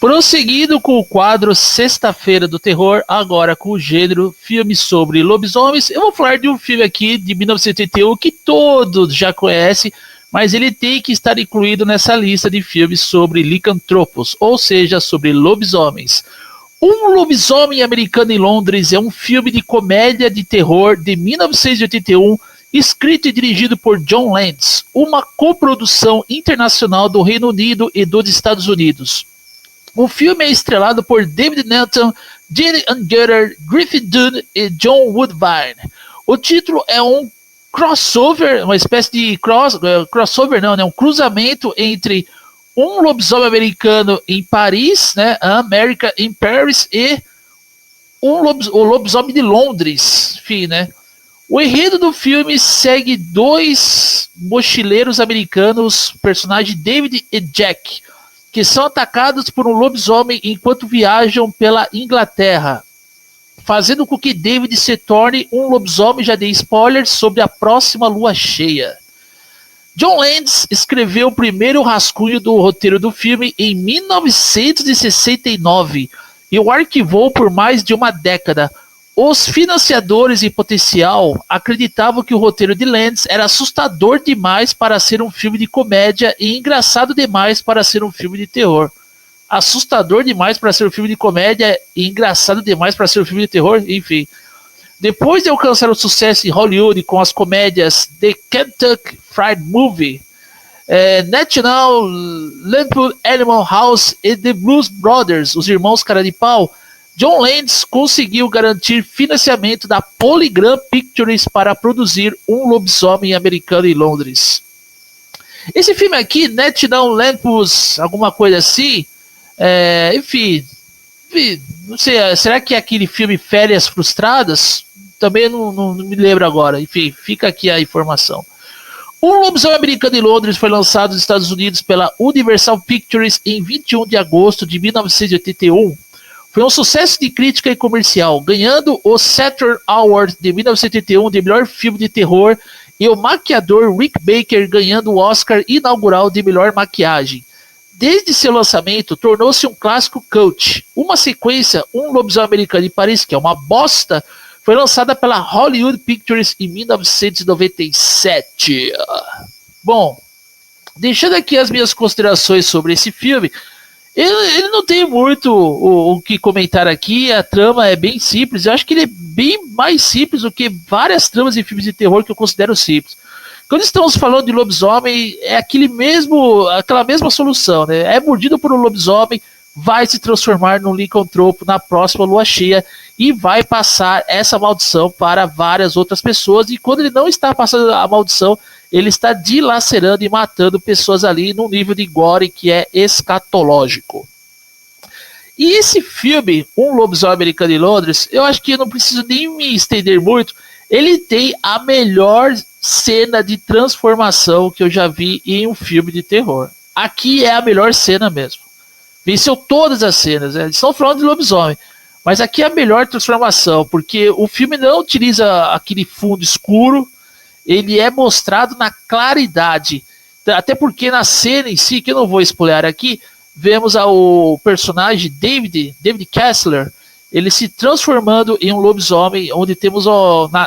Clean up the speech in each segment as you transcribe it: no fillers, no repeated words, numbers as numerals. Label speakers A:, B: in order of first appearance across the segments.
A: Prosseguindo com o quadro Sexta-feira do Terror, agora com o gênero filme sobre lobisomens, eu vou falar de um filme aqui de 1981 que todos já conhecem, mas ele tem que estar incluído nessa lista de filmes sobre licantropos, ou seja, sobre lobisomens. Um Lobisomem Americano em Londres é um filme de comédia de terror de 1981, escrito e dirigido por John Landis, uma coprodução internacional do Reino Unido e dos Estados Unidos. O filme é estrelado por David Nelson, Gene Ungerer, Griffin Dunne e John Woodvine. O título é um crossover, uma espécie de crossover não, né? Um cruzamento entre um lobisomem americano em Paris, né? America in Paris, e o lobisomem de Londres, enfim, né? O enredo do filme segue dois mochileiros americanos, personagens David e Jack, que são atacados por um lobisomem enquanto viajam pela Inglaterra, fazendo com que David se torne um lobisomem. Já dei spoilers sobre a próxima lua cheia. John Landis escreveu o primeiro rascunho do roteiro do filme em 1969 e o arquivou por mais de uma década. Os financiadores em potencial acreditavam que o roteiro de Landis era assustador demais para ser um filme de comédia e engraçado demais para ser um filme de terror. Assustador demais para ser um filme de comédia e engraçado demais para ser um filme de terror, enfim. Depois de alcançar o sucesso em Hollywood com as comédias The Kentucky Fried Movie, National Lampoon Animal House e The Blues Brothers, os irmãos cara de pau, John Landis conseguiu garantir financiamento da Polygram Pictures para produzir Um Lobisomem Americano em Londres. Esse filme aqui, National Lampoon, alguma coisa assim, enfim, não sei, será que é aquele filme Férias Frustradas? Também não me lembro agora, enfim, fica aqui a informação. Um Lobisomem Americano em Londres foi lançado nos Estados Unidos pela Universal Pictures em 21 de agosto de 1981. Foi um sucesso de crítica e comercial, ganhando o Saturn Award de 1981 de melhor filme de terror e o maquiador Rick Baker ganhando o Oscar inaugural de melhor maquiagem. Desde seu lançamento, tornou-se um clássico cult. Uma sequência, Um Lobisomem Americano em Paris, que é uma bosta, foi lançada pela Hollywood Pictures em 1997. Bom, deixando aqui as minhas considerações sobre esse filme, ele não tem muito o que comentar aqui, a trama é bem simples, eu acho que ele é bem mais simples do que várias tramas de filmes de terror que eu considero simples. Quando estamos falando de lobisomem, é aquela mesma solução, né? É mordido por um lobisomem, vai se transformar num licantropo na próxima lua cheia e vai passar essa maldição para várias outras pessoas, e quando ele não está passando a maldição, ele está dilacerando e matando pessoas ali num nível de gore que é escatológico. E esse filme, Um Lobisomem Americano em Londres, eu acho que eu não preciso nem me estender muito, ele tem a melhor cena de transformação que eu já vi em um filme de terror. Aqui é a melhor cena mesmo. Venceu todas as cenas, né? Estão falando de lobisomem, mas aqui é a melhor transformação, porque o filme não utiliza aquele fundo escuro, ele é mostrado na claridade, até porque na cena em si, que eu não vou spoiler aqui, vemos o personagem David Kessler, ele se transformando em um lobisomem, onde temos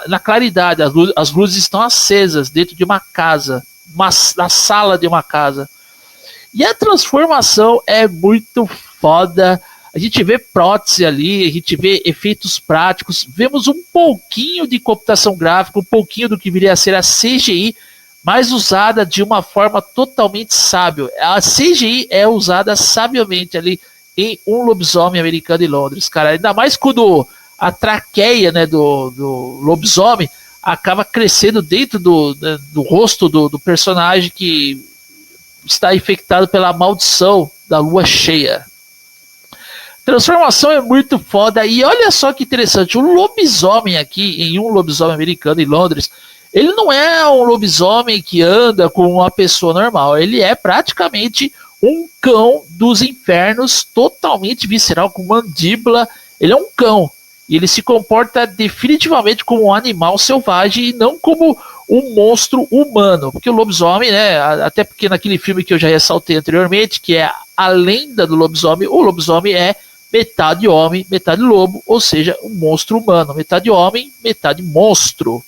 A: na claridade, as luzes estão acesas dentro de uma casa, na sala de uma casa. E a transformação é muito foda. A gente vê prótese ali, a gente vê efeitos práticos, vemos um pouquinho de computação gráfica, um pouquinho do que viria a ser a CGI, mas usada de uma forma totalmente sábia. A CGI é usada sabiamente ali em Um Lobisomem Americano em Londres, cara. Ainda mais quando a traqueia, né, do lobisomem acaba crescendo dentro do rosto do personagem que está infectado pela maldição da lua cheia. Transformação é muito foda. E olha só que interessante, o lobisomem aqui, em Um Lobisomem Americano em Londres, ele não é um lobisomem que anda com uma pessoa normal, ele é praticamente um cão dos infernos, totalmente visceral, com mandíbula. Ele é um cão, e ele se comporta definitivamente como um animal selvagem e não como um monstro humano, porque o lobisomem, né, até porque naquele filme que eu já ressaltei anteriormente, que é A Lenda do Lobisomem, o lobisomem é metade homem, metade lobo, ou seja, um monstro humano, metade homem, metade monstro.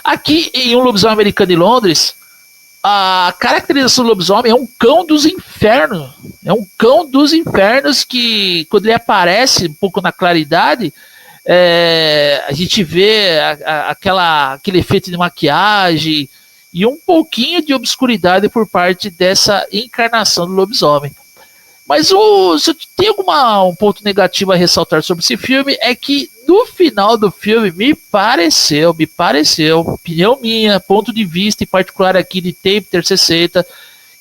A: Aqui em Um Lobisomem Americano em Londres, a caracterização do lobisomem é um cão dos infernos. É um cão dos infernos que, quando ele aparece um pouco na claridade, a gente vê aquele efeito de maquiagem e um pouquinho de obscuridade por parte dessa encarnação do lobisomem. Mas se eu tenho um ponto negativo a ressaltar sobre esse filme, é que no final do filme me pareceu, opinião minha, ponto de vista em particular aqui de Tape 60,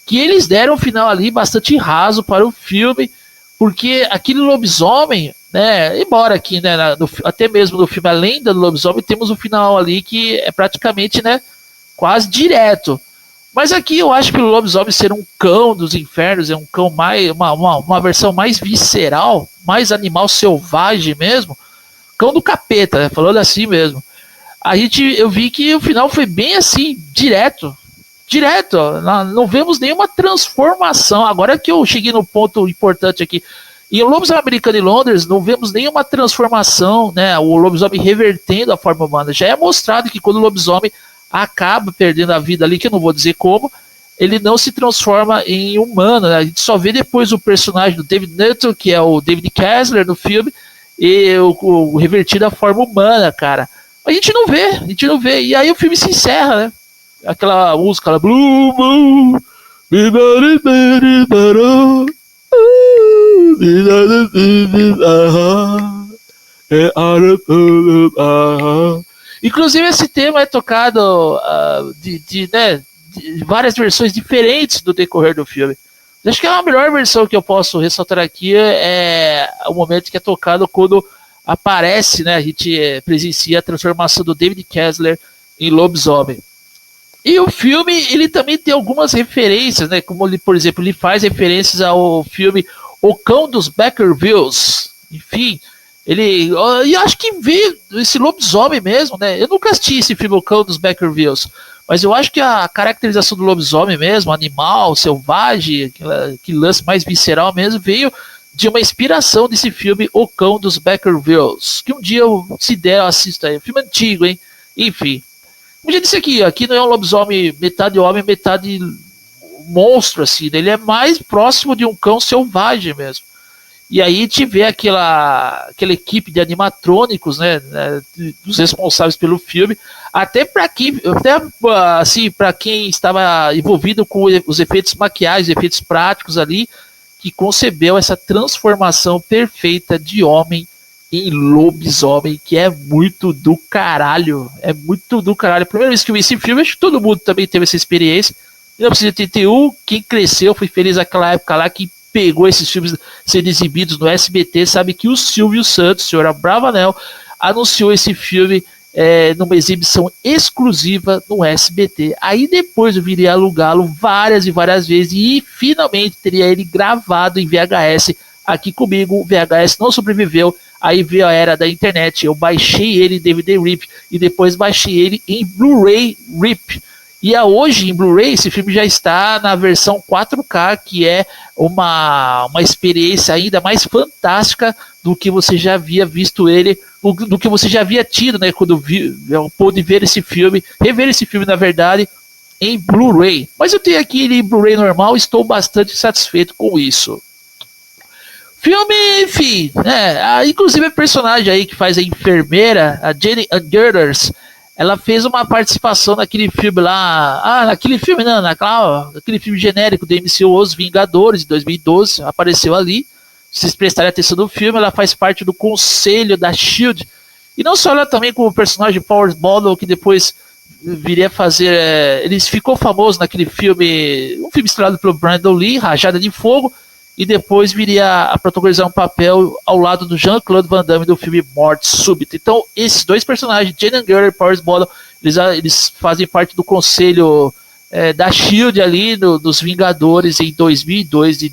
A: que eles deram um final ali bastante raso para o filme, porque aquele lobisomem, né, embora aqui, né, até mesmo no filme A Lenda do Lobisomem, temos um final ali que é praticamente, né, quase direto. Mas aqui eu acho que o lobisomem ser um cão dos infernos, é um cão mais, uma versão mais visceral, mais animal selvagem mesmo, cão do capeta, né, falando assim mesmo. Eu vi que o final foi bem assim, direto, não vemos nenhuma transformação. Agora que eu cheguei no ponto importante aqui, em O Lobisomem Americano em Londres, não vemos nenhuma transformação, né, o lobisomem revertendo a forma humana. Já é mostrado que quando o lobisomem acaba perdendo a vida ali, que eu não vou dizer como, ele não se transforma em humano, né? A gente só vê depois o personagem do David Nutter, que é o David Kessler no filme, e o revertido à forma humana, cara. A gente não vê, e aí o filme se encerra, né? Aquela música, Blue Moon, inclusive esse tema é tocado de várias versões diferentes do decorrer do filme. Acho que a melhor versão que eu posso ressaltar aqui é o momento que é tocado quando aparece, né, a gente presencia a transformação do David Kessler em lobisomem. E o filme, ele também tem algumas referências, né, como ele, por exemplo, ele faz referências ao filme O Cão dos Baskervilles, enfim. E acho que vê esse lobisomem mesmo, né? Eu nunca assisti esse filme O Cão dos Baskervilles, mas eu acho que a caracterização do lobisomem mesmo, animal, selvagem, aquele lance mais visceral mesmo, veio de uma inspiração desse filme O Cão dos Baskervilles, que um dia, se der, eu assisto aí. Filme antigo, hein? Enfim. Como já disse aqui não é um lobisomem metade homem, metade monstro, assim, né? Ele é mais próximo de um cão selvagem mesmo. E aí te vê aquela equipe de animatrônicos, né, dos responsáveis pelo filme, até assim, para quem estava envolvido com os efeitos maquiagens, efeitos práticos ali, que concebeu essa transformação perfeita de homem em lobisomem, que é muito do caralho. É muito do caralho. A primeira vez que eu vi esse filme, acho que todo mundo também teve essa experiência. Em 1981, quem cresceu foi feliz naquela época lá, que pegou esses filmes sendo exibidos no SBT, sabe que o Silvio Santos, o senhor Abravanel, anunciou esse filme numa exibição exclusiva no SBT. Aí depois eu viria alugá-lo várias e várias vezes e finalmente teria ele gravado em VHS aqui comigo. O VHS não sobreviveu, aí veio a era da internet, eu baixei ele em DVD RIP e depois baixei ele em Blu-ray RIP. E hoje, em Blu-ray, esse filme já está na versão 4K, que é uma experiência ainda mais fantástica do que você já havia visto ele, do que você já havia tido, né, quando pôde ver esse filme, rever esse filme, na verdade, em Blu-ray. Mas eu tenho aqui ele em Blu-ray normal, estou bastante satisfeito com isso. Filme, enfim, né, inclusive a personagem aí que faz a enfermeira, a Jane Girders, ela fez uma participação naquele filme lá. Naquele filme não, naquele filme genérico do MCU Os Vingadores, de 2012. Apareceu ali. Se vocês prestarem atenção no filme, ela faz parte do conselho da SHIELD. E não só ela também como personagem Power Bottle, que depois viria a fazer. Ele ficou famoso naquele filme. Um filme estrelado pelo Brandon Lee, Rajada de Fogo. E depois viria a protagonizar um papel ao lado do Jean-Claude Van Damme do filme Morte Súbita. Então, esses dois personagens, Jane Girders e Power Bottle, eles fazem parte do conselho da SHIELD ali, dos Vingadores em 2012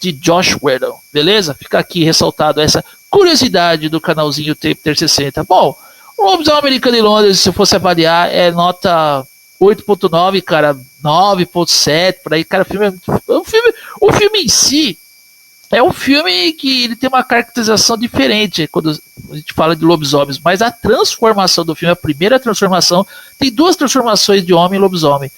A: de Josh Whedon. Beleza? Fica aqui ressaltado essa curiosidade do canalzinho Tape 60. Bom, o Lobisomem Americano em Londres, se eu fosse avaliar, é nota 8.9, cara, 9.7, por aí, cara, o filme em si é um filme que ele tem uma caracterização diferente quando a gente fala de lobisomens, mas a transformação do filme, a primeira transformação, tem duas transformações de homem em lobisomem.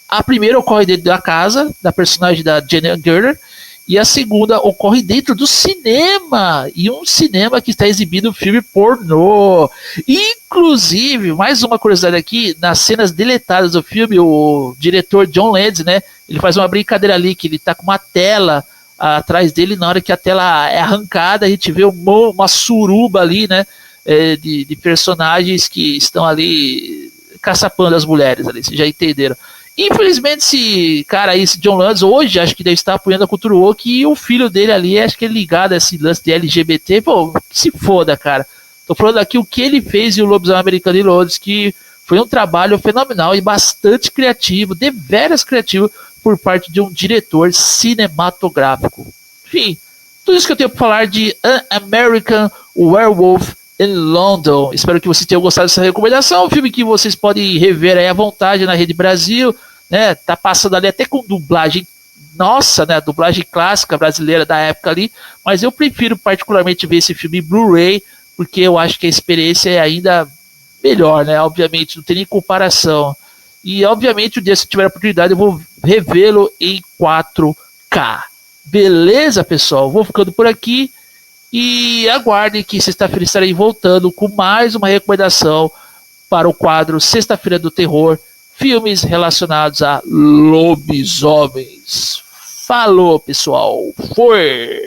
A: A primeira ocorre dentro da casa, da personagem da Jenny Garner, e a segunda ocorre dentro do cinema, e um cinema que está exibindo filme pornô. Inclusive, mais uma curiosidade aqui, nas cenas deletadas do filme, o diretor John Landis, né, ele faz uma brincadeira ali, que ele está com uma tela atrás dele, na hora que a tela é arrancada, a gente vê uma suruba ali, né, de personagens que estão ali caçapando as mulheres ali, vocês já entenderam. Infelizmente, esse John Landis hoje acho que deve estar apoiando a cultura woke, e o filho dele ali, acho que é ligado a esse lance de LGBT. Pô, que se foda, cara. Tô falando aqui o que ele fez em O Lobisomem Americano em Londres, que foi um trabalho fenomenal e bastante criativo, deveras criativo, por parte de um diretor cinematográfico. Enfim, tudo isso que eu tenho para falar de An American Werewolf in London. Espero que vocês tenham gostado dessa recomendação. Um filme que vocês podem rever aí à vontade na Rede Brasil, né? Tá passando ali até com dublagem, nossa, né? Dublagem clássica brasileira da época ali. Mas eu prefiro particularmente ver esse filme em Blu-ray, porque eu acho que a experiência é ainda melhor, né? Obviamente, não tem nem comparação. E, obviamente, o dia que eu tiver a oportunidade, eu vou revê-lo em 4K. Beleza, pessoal? Vou ficando por aqui. E aguardem que sexta-feira estarei voltando com mais uma recomendação para o quadro Sexta-feira do Terror, filmes relacionados a lobisomens. Falou, pessoal. Foi!